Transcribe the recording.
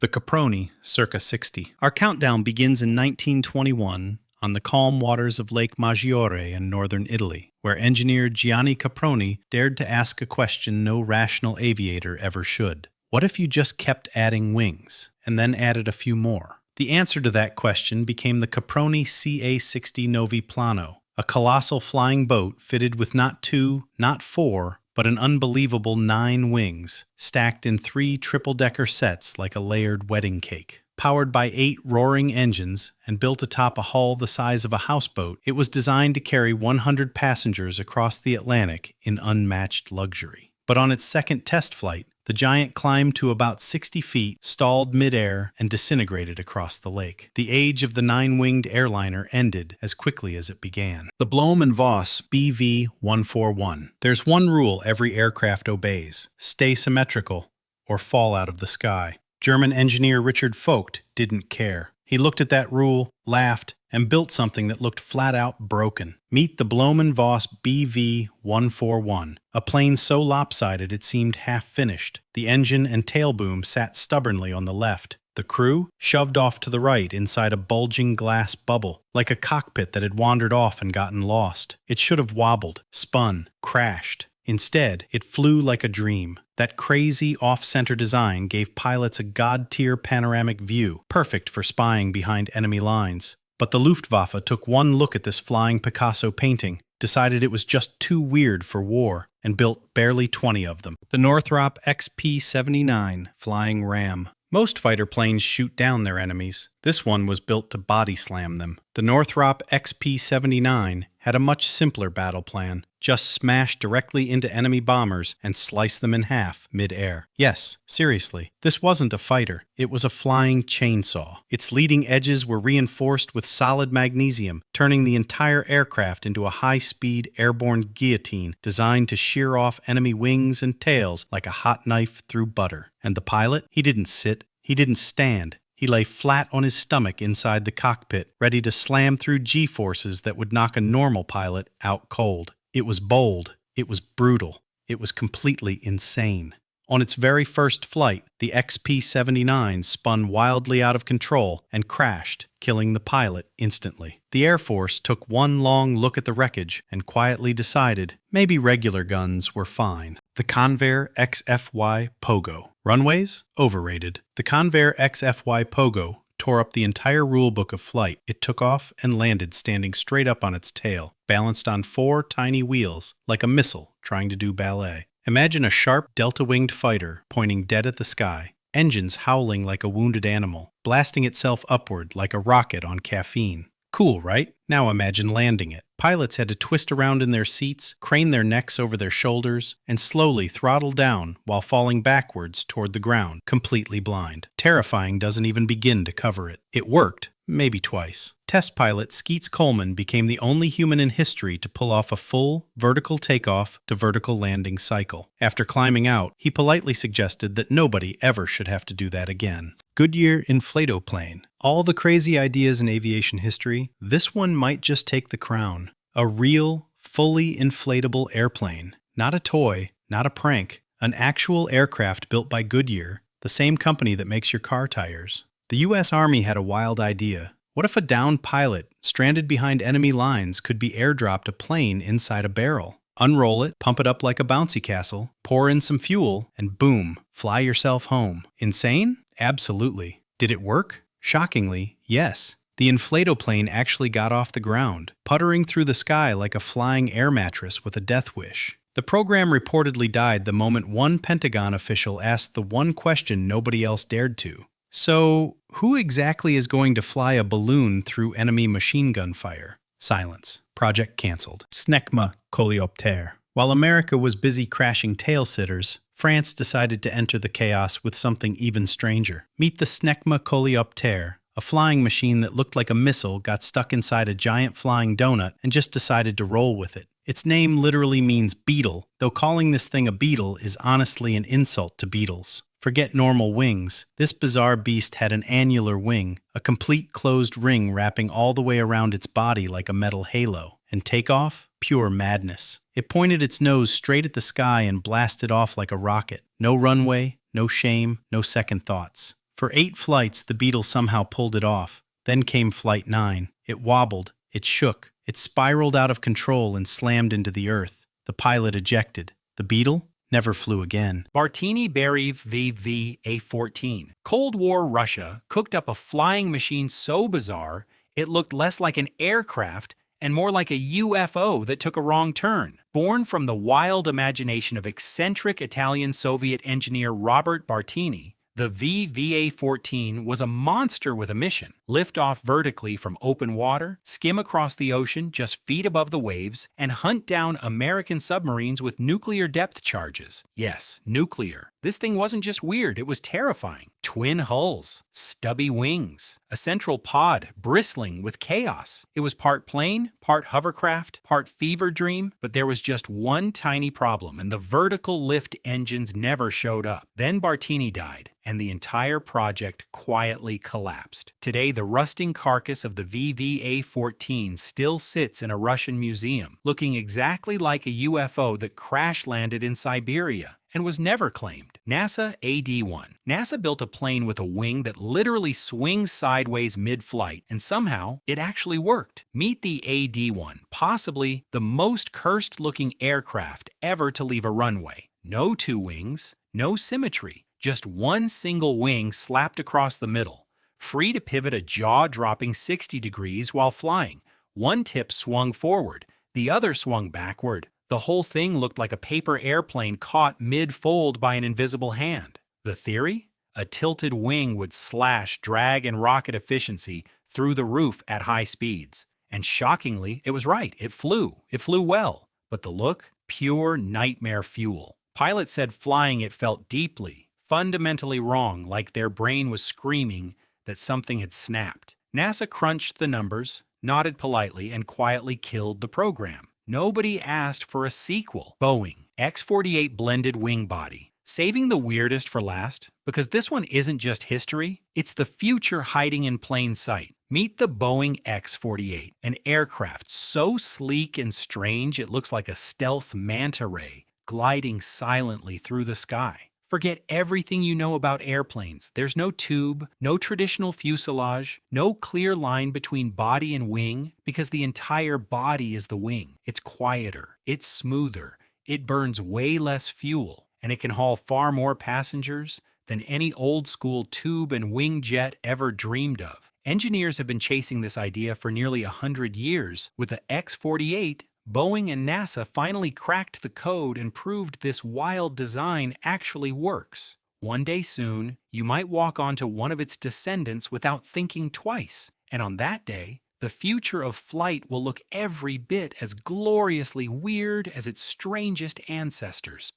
The Caproni Ca.60. Our countdown begins in 1921 on the calm waters of Lake Maggiore in northern Italy, where engineer Gianni Caproni dared to ask a question no rational aviator ever should. What if you just kept adding wings, and then added a few more? The answer to that question became the Caproni Ca.60 Noviplano, a colossal flying boat fitted with not 2, not 4, but an unbelievable 9 wings, stacked in 3 triple-decker sets like a layered wedding cake. Powered by 8 roaring engines and built atop a hull the size of a houseboat, it was designed to carry 100 passengers across the Atlantic in unmatched luxury. But on its second test flight, the giant climbed to about 60 feet, stalled mid-air, and disintegrated across the lake. The age of the 9-winged airliner ended as quickly as it began. The Blohm Voss BV 141. There's one rule every aircraft obeys: stay symmetrical or fall out of the sky. German engineer Richard Vogt didn't care. He looked at that rule, laughed, and built something that looked flat-out broken. Meet the Blohm Voss BV 141, a plane so lopsided it seemed half-finished. The engine and tail boom sat stubbornly on the left. The crew shoved off to the right inside a bulging glass bubble, like a cockpit that had wandered off and gotten lost. It should have wobbled, spun, crashed. Instead, it flew like a dream. That crazy off-center design gave pilots a god-tier panoramic view, perfect for spying behind enemy lines. But the Luftwaffe took one look at this flying Picasso painting, decided it was just too weird for war, and built barely 20 of them. The Northrop XP-79 flying ram. Most fighter planes shoot down their enemies. This one was built to body slam them. The Northrop XP-79 had a much simpler battle plan. Just smash directly into enemy bombers and slice them in half mid-air. Yes, seriously, this wasn't a fighter. It was a flying chainsaw. Its leading edges were reinforced with solid magnesium, turning the entire aircraft into a high-speed airborne guillotine designed to shear off enemy wings and tails like a hot knife through butter. And the pilot? He didn't sit. He didn't stand. He lay flat on his stomach inside the cockpit, ready to slam through G-forces that would knock a normal pilot out cold. It was bold, it was brutal, it was completely insane. On its very first flight, the XP-79 spun wildly out of control and crashed, killing the pilot instantly. The Air Force took one long look at the wreckage and quietly decided maybe regular guns were fine. The Convair XFY Pogo. Runways? Overrated. The Convair XFY Pogo tore up the entire rulebook of flight. It took off and landed standing straight up on its tail, balanced on 4 tiny wheels, like a missile trying to do ballet. Imagine a sharp delta-winged fighter pointing dead at the sky, engines howling like a wounded animal, blasting itself upward like a rocket on caffeine. Cool, right? Now imagine landing it. Pilots had to twist around in their seats, crane their necks over their shoulders, and slowly throttle down while falling backwards toward the ground, completely blind. Terrifying doesn't even begin to cover it. It worked, maybe twice. Test pilot Skeets Coleman became the only human in history to pull off a full vertical takeoff to vertical landing cycle. After climbing out, he politely suggested that nobody ever should have to do that again. Goodyear inflatoplane. All the crazy ideas in aviation history, this one might just take the crown. A real, fully inflatable airplane. Not a toy, not a prank. An actual aircraft built by Goodyear, the same company that makes your car tires. The U.S. Army had a wild idea. What if a downed pilot, stranded behind enemy lines, could be airdropped a plane inside a barrel? Unroll it, pump it up like a bouncy castle, pour in some fuel, and boom, fly yourself home. Insane? Absolutely. Did it work? Shockingly, yes. The inflatoplane actually got off the ground, puttering through the sky like a flying air mattress with a death wish. The program reportedly died the moment one Pentagon official asked the one question nobody else dared to. So, who exactly is going to fly a balloon through enemy machine gun fire? Silence. Project canceled. Snecma Coléoptère. While America was busy crashing tail-sitters, France decided to enter the chaos with something even stranger. Meet the Snecma Coléoptère, a flying machine that looked like a missile got stuck inside a giant flying donut and just decided to roll with it. Its name literally means beetle, though calling this thing a beetle is honestly an insult to beetles. Forget normal wings. This bizarre beast had an annular wing, a complete closed ring wrapping all the way around its body like a metal halo. And takeoff? Pure madness. It pointed its nose straight at the sky and blasted off like a rocket. No runway, no shame, no second thoughts. For 8 flights, the Beetle somehow pulled it off. Then came Flight 9. It wobbled, it shook, it spiraled out of control and slammed into the earth. The pilot ejected. The Beetle never flew again. Bartini Beriev VV A-14. Cold War Russia cooked up a flying machine so bizarre, it looked less like an aircraft and more like a UFO that took a wrong turn. Born from the wild imagination of eccentric Italian Soviet engineer Robert Bartini, the VVA-14 was a monster with a mission. Lift off vertically from open water, skim across the ocean just feet above the waves, and hunt down American submarines with nuclear depth charges. Yes, nuclear. This thing wasn't just weird, it was terrifying. Twin hulls, stubby wings, a central pod bristling with chaos. It was part plane, part hovercraft, part fever dream, but there was just one tiny problem, and the vertical lift engines never showed up. Then Bartini died, and the entire project quietly collapsed. Today, the rusting carcass of the VVA-14 still sits in a Russian museum, looking exactly like a UFO that crash-landed in Siberia and was never claimed. NASA AD-1. NASA built a plane with a wing that literally swings sideways mid-flight, and somehow it actually worked. Meet the AD-1, possibly the most cursed-looking aircraft ever to leave a runway. No 2 wings, no symmetry, just one single wing slapped across the middle, free to pivot a jaw-dropping 60 degrees while flying. One tip swung forward, the other swung backward. The whole thing looked like a paper airplane caught mid-fold by an invisible hand. The theory? A tilted wing would slash drag and rocket efficiency through the roof at high speeds. And shockingly, it was right. It flew. It flew well. But the look? Pure nightmare fuel. Pilots said flying it felt deeply, fundamentally wrong, like their brain was screaming that something had snapped. NASA crunched the numbers, nodded politely, and quietly killed the program. Nobody asked for a sequel. Boeing X-48 blended wing body. Saving the weirdest for last, because this one isn't just history, it's the future hiding in plain sight. Meet the Boeing X-48, an aircraft so sleek and strange it looks like a stealth manta ray gliding silently through the sky. Forget everything you know about airplanes. There's no tube, no traditional fuselage, no clear line between body and wing, because the entire body is the wing. It's quieter, it's smoother, it burns way less fuel, and it can haul far more passengers than any old-school tube and wing jet ever dreamed of. Engineers have been chasing this idea for nearly 100 years. With the X-48, Boeing and NASA finally cracked the code and proved this wild design actually works. One day soon, you might walk onto one of its descendants without thinking twice. And on that day, the future of flight will look every bit as gloriously weird as its strangest ancestors.